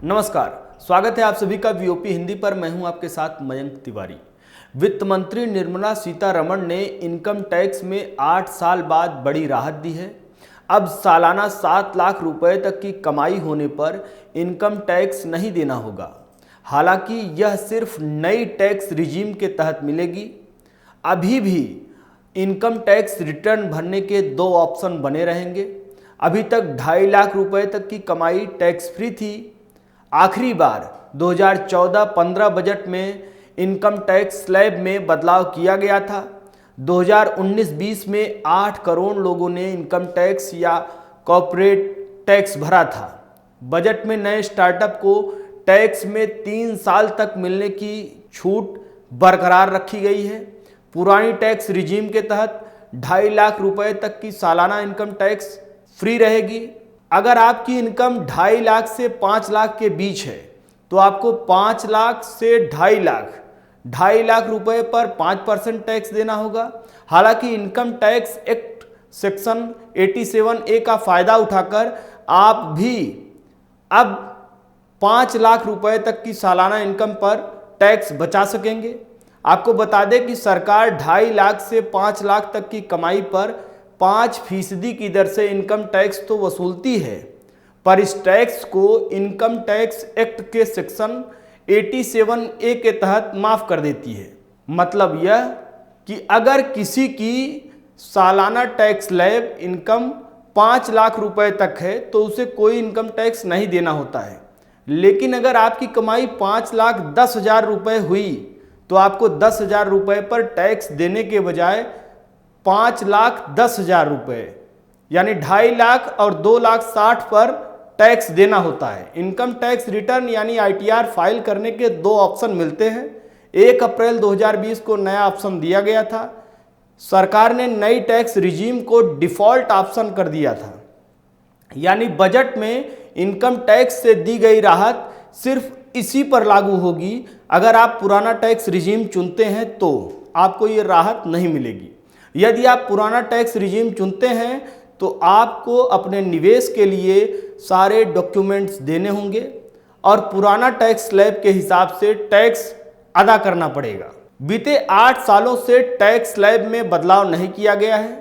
नमस्कार, स्वागत है आप सभी का वीओपी हिंदी पर। मैं हूं आपके साथ मयंक तिवारी। वित्त मंत्री निर्मला सीतारमण ने इनकम टैक्स में 8 साल बाद बड़ी राहत दी है। अब सालाना 7 लाख रुपए तक की कमाई होने पर इनकम टैक्स नहीं देना होगा। हालांकि यह सिर्फ नई टैक्स रिजीम के तहत मिलेगी। अभी भी इनकम टैक्स रिटर्न भरने के 2 ऑप्शन बने रहेंगे। अभी तक 2.5 लाख रुपए तक की कमाई टैक्स फ्री थी। आखिरी बार 2014-15 बजट में इनकम टैक्स स्लैब में बदलाव किया गया था। 2019-20 में 8 करोड़ लोगों ने इनकम टैक्स या कॉर्पोरेट टैक्स भरा था। बजट में नए स्टार्टअप को टैक्स में 3 साल तक मिलने की छूट बरकरार रखी गई है। पुरानी टैक्स रिजीम के तहत 2.5 लाख रुपए तक की सालाना इनकम टैक्स फ्री रहेगी। अगर आपकी इनकम 2.5 लाख से 5 लाख के बीच है तो आपको 5 लाख से 2.5 लाख रुपए पर 5% टैक्स देना होगा। हालांकि income tax act section 87A का फायदा उठाकर आप भी अब 5 लाख रुपए तक की सालाना इनकम पर टैक्स बचा सकेंगे। आपको बता दें कि सरकार 2.5 लाख से 5 लाख तक की कमाई पर 5% की दर से इनकम टैक्स तो वसूलती है, पर इस टैक्स को इनकम टैक्स एक्ट के सेक्शन 87A के तहत माफ कर देती है। मतलब यह कि अगर किसी की सालाना टैक्स स्लैब इनकम 5 लाख रुपए तक है तो उसे कोई इनकम टैक्स नहीं देना होता है। लेकिन अगर आपकी कमाई 5,10,000 रुपए हुई तो आपको 10,000 रुपए पर टैक्स देने के बजाय 5,10,000 रुपए यानी 2.5 लाख और 2,60,000 पर टैक्स देना होता है। इनकम टैक्स रिटर्न यानी ITR फाइल करने के 2 ऑप्शन मिलते हैं। 1 अप्रैल 2020 को नया ऑप्शन दिया गया था। सरकार ने नई टैक्स रिजीम को डिफॉल्ट ऑप्शन कर दिया था, यानी बजट में इनकम टैक्स से दी गई राहत सिर्फ इसी पर लागू होगी। अगर आप पुराना टैक्स रिजीम चुनते हैं तो आपको ये राहत नहीं मिलेगी। यदि आप पुराना टैक्स रिजीम चुनते हैं तो आपको अपने निवेश के लिए सारे डॉक्यूमेंट्स देने होंगे और पुराना टैक्स स्लैब के हिसाब से टैक्स अदा करना पड़ेगा। बीते 8 सालों से टैक्स स्लैब में बदलाव नहीं किया गया है।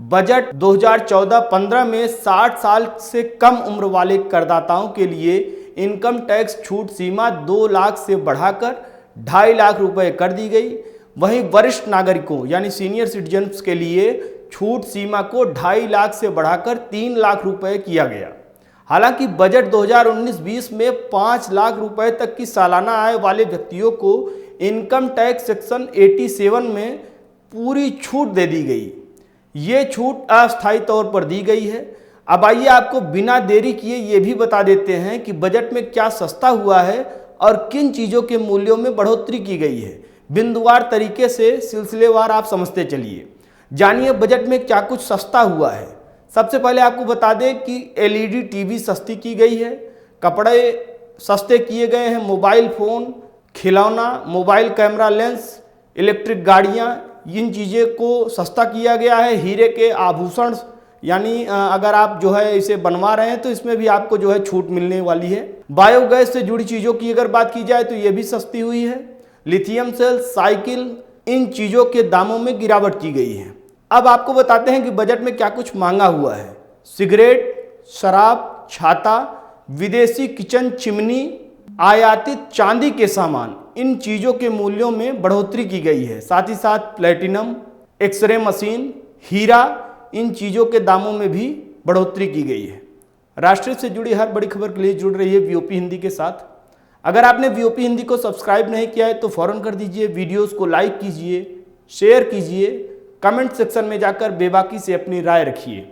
बजट 2014-15 में 60 साल से कम उम्र वाले करदाताओं के लिए इनकम टैक्स छूट सीमा 2 लाख से बढ़ाकर 2.5 लाख रुपए कर दी गई। वहीं वरिष्ठ नागरिकों यानी सीनियर सिटीजन्स के लिए छूट सीमा को 2.5 लाख से बढ़ाकर 3 लाख रुपए किया गया। हालांकि बजट 2019-20 में 5 लाख रुपए तक की सालाना आय वाले व्यक्तियों को इनकम टैक्स सेक्शन 87 में पूरी छूट दे दी गई। ये छूट अस्थायी तौर पर दी गई है। अब आइए आपको बिना देरी किए ये भी बता देते हैं कि बजट में क्या सस्ता हुआ है और किन चीज़ों के मूल्यों में बढ़ोतरी की गई है। बिंदुवार तरीके से सिलसिलेवार आप समझते चलिए। जानिए बजट में क्या कुछ सस्ता हुआ है। सबसे पहले आपको बता दें कि LED TV सस्ती की गई है, कपड़े सस्ते किए गए हैं, मोबाइल फ़ोन, खिलौना, मोबाइल कैमरा लेंस, इलेक्ट्रिक गाड़ियां, इन चीज़ों को सस्ता किया गया है। हीरे के आभूषण यानी अगर आप जो है इसे बनवा रहे हैं तो इसमें भी आपको जो है छूट मिलने वाली है। बायोगैस से जुड़ी चीज़ों की अगर बात की जाए तो ये भी सस्ती हुई है। लिथियम सेल, साइकिल, इन चीज़ों के दामों में गिरावट की गई है। अब आपको बताते हैं कि बजट में क्या कुछ महंगा हुआ है। सिगरेट, शराब, छाता, विदेशी किचन चिमनी, आयातित चांदी के सामान, इन चीज़ों के मूल्यों में बढ़ोतरी की गई है। साथ ही साथ प्लेटिनम, एक्सरे मशीन, हीरा, इन चीज़ों के दामों में भी बढ़ोतरी की गई है। राष्ट्र से जुड़ी हर बड़ी खबर के लिए जुड़ रही है वीओपी हिंदी के साथ। अगर आपने वीओपी हिंदी को सब्सक्राइब नहीं किया है तो फौरन कर दीजिए। वीडियोस को लाइक कीजिए, शेयर कीजिए, कमेंट सेक्शन में जाकर बेबाकी से अपनी राय रखिए।